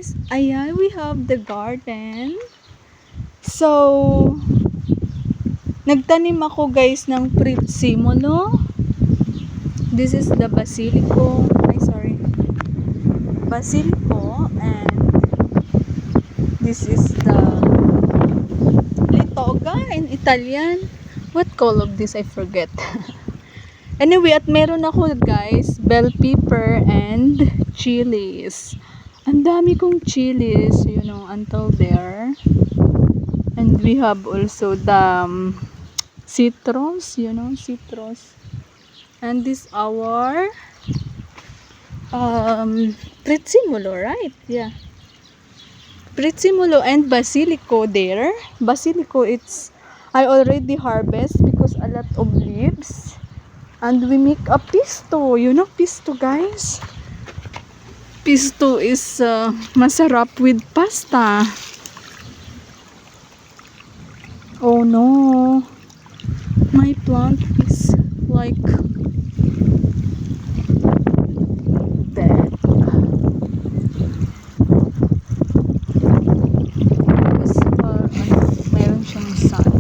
guys, ayan, we have the garden. So, nagtanim ako guys ng prezzemolo. This is the basilico. Basilico, and this is the litoga in Italian. What call of this? I forget. Anyway, at meron ako guys, bell pepper and chilies. Ang dami kong chilies, until there. And we have also the citrus, citrus. And this our prezzemolo, right? Yeah. Prezzemolo and basilico there. Basilico, I already harvest because a lot of leaves. And we make a pesto. You know pesto, guys? Pesto is masarap with pasta. Oh no. My plant is like dead. Meron siyang sun.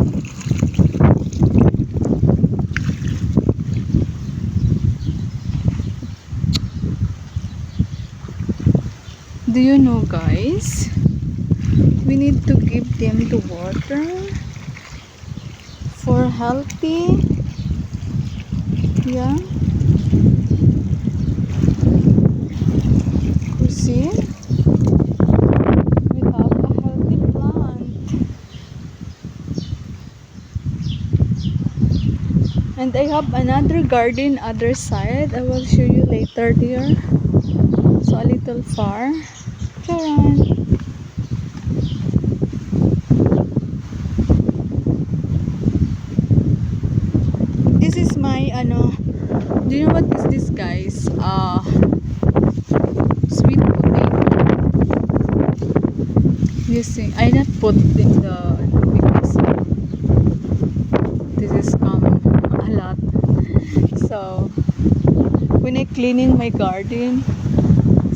Do you know, guys? We need to give them the water for healthy. Yeah. You see? We have a healthy plant. And I have another garden other side. I will show you later there. So a little far. Charan. This is my do you know what is this, guys? Sweet potato. You see, I not put in the because this is a lot. So when I cleaning my garden,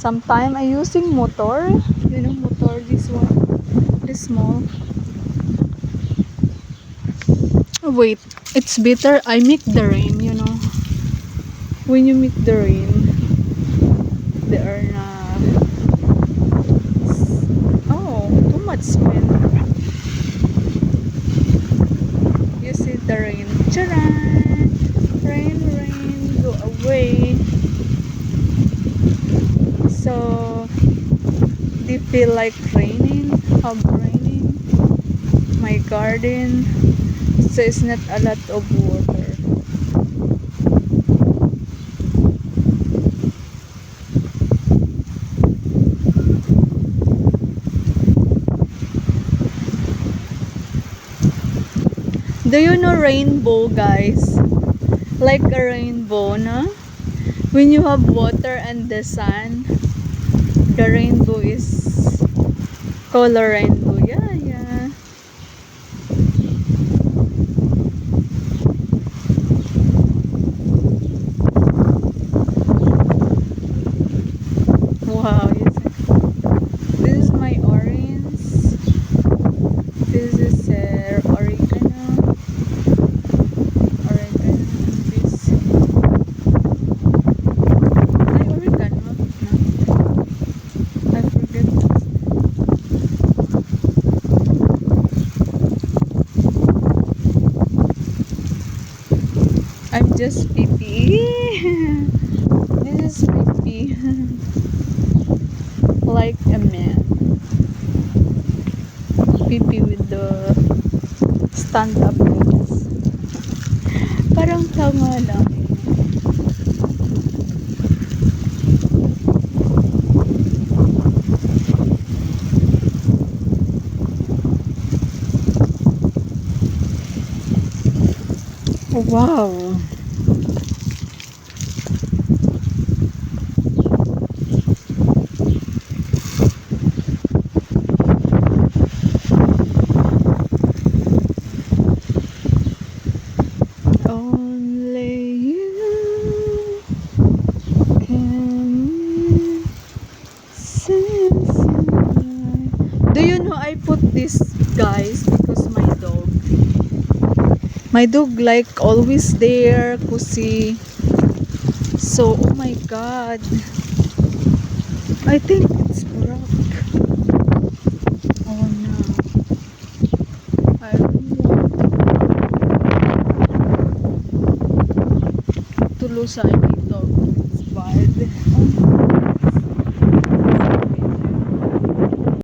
sometimes I using motor, motor, this one, this small. Oh, wait, it's better I make the rain, when you make the rain, there are too much spin. You see the rain, charan, rain, go away. So they feel like raining, my garden, so it's not a lot of water. Do you know rainbow, guys? Like a rainbow, no? When you have water and the sun, the rainbow is color rainbow. Yeah. Wow, this is my orange. This is oregano. This. Oregano. No. I forget. I'm just pee. This is pee. Like a man. Pee with the stand-up legs. Parang tama lang. Wow. Only you can sense this, guys, because my dog like always there, Kusi. So, oh my god. I think it's broke. Oh no. I don't want to lose my dog. It's bad. Oh